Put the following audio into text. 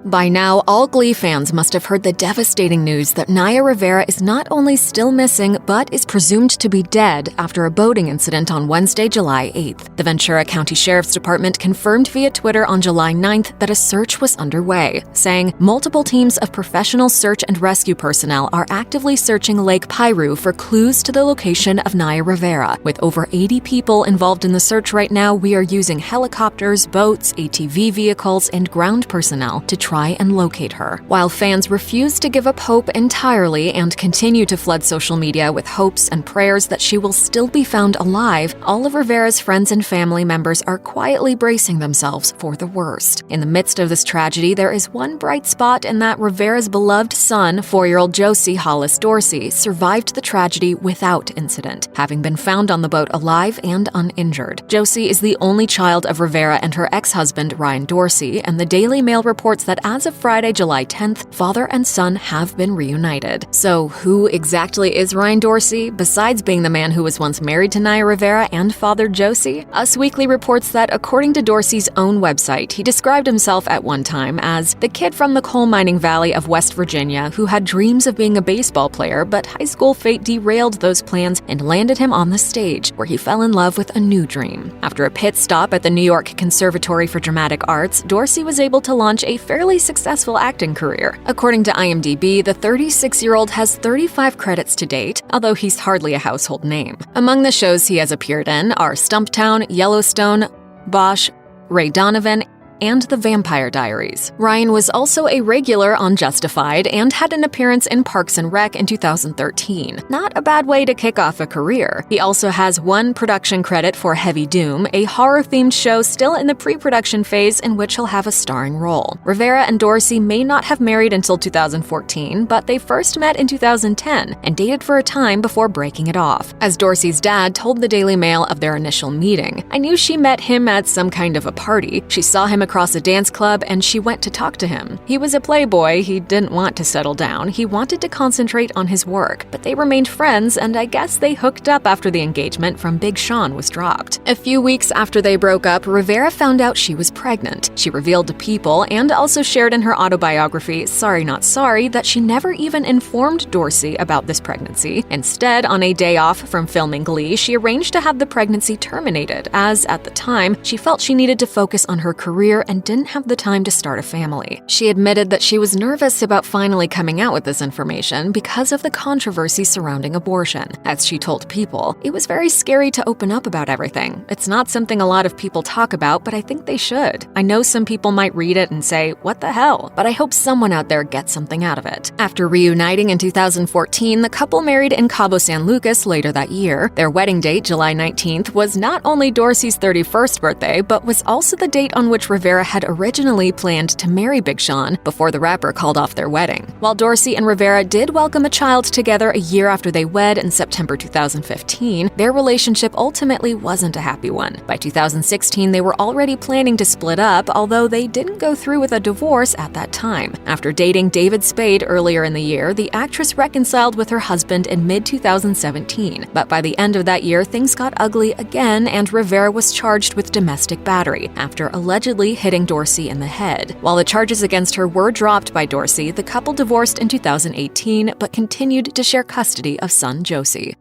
By now, all Glee fans must have heard the devastating news that Naya Rivera is not only still missing, but is presumed to be dead after a boating incident on Wednesday, July 8th. The Ventura County Sheriff's Department confirmed via Twitter on July 9th that a search was underway, saying multiple teams of professional search and rescue personnel are actively searching Lake Piru for clues to the location of Naya Rivera. With over 80 people involved in the search right now, we are using helicopters, boats, ATV vehicles, and ground personnel to try and locate her. While fans refuse to give up hope entirely and continue to flood social media with hopes and prayers that she will still be found alive, all of Rivera's friends and family members are quietly bracing themselves for the worst. In the midst of this tragedy, there is one bright spot in that Rivera's beloved son, 4-year-old Josie Hollis Dorsey, survived the tragedy without incident, having been found on the boat alive and uninjured. Josie is the only child of Rivera and her ex-husband, Ryan Dorsey, and the Daily Mail reports that as of Friday, July 10th, father and son have been reunited. So who exactly is Ryan Dorsey, besides being the man who was once married to Naya Rivera and fathered Josie? Us Weekly reports that according to Dorsey's own website, he described himself at one time as the kid from the coal mining valley of West Virginia who had dreams of being a baseball player, but high school fate derailed those plans and landed him on the stage, where he fell in love with a new dream. After a pit stop at the New York Conservatory for Dramatic Arts, Dorsey was able to launch a fairly successful acting career. According to IMDb, the 36-year-old has 35 credits to date, although he's hardly a household name. Among the shows he has appeared in are Stumptown, Yellowstone, Bosch, Ray Donovan, and The Vampire Diaries. Ryan was also a regular on Justified and had an appearance in Parks and Rec in 2013. Not a bad way to kick off a career. He also has one production credit for Heavy Doom, a horror-themed show still in the pre-production phase in which he'll have a starring role. Rivera and Dorsey may not have married until 2014, but they first met in 2010 and dated for a time before breaking it off. As Dorsey's dad told the Daily Mail of their initial meeting, "I knew she met him at some kind of a party. She saw him across a dance club and she went to talk to him. He was a playboy, he didn't want to settle down, he wanted to concentrate on his work, but they remained friends and I guess they hooked up after the engagement from Big Sean was dropped." A few weeks after they broke up, Rivera found out she was pregnant. She revealed to People and also shared in her autobiography, Sorry Not Sorry, that she never even informed Dorsey about this pregnancy. Instead, on a day off from filming Glee, she arranged to have the pregnancy terminated, as at the time, she felt she needed to focus on her career and didn't have the time to start a family. She admitted that she was nervous about finally coming out with this information because of the controversy surrounding abortion. As she told People, "It was very scary to open up about everything. It's not something a lot of people talk about, but I think they should. I know some people might read it and say, what the hell? But I hope someone out there gets something out of it." After reuniting in 2014, the couple married in Cabo San Lucas later that year. Their wedding date, July 19th, was not only Dorsey's 31st birthday, but was also the date on which Rivera had originally planned to marry Big Sean before the rapper called off their wedding. While Dorsey and Rivera did welcome a child together a year after they wed in September 2015, their relationship ultimately wasn't a happy one. By 2016, they were already planning to split up, although they didn't go through with a divorce at that time. After dating David Spade earlier in the year, the actress reconciled with her husband in mid-2017. But by the end of that year, things got ugly again, and Rivera was charged with domestic battery after allegedly hitting Dorsey in the head. While the charges against her were dropped by Dorsey, the couple divorced in 2018 but continued to share custody of son Josie.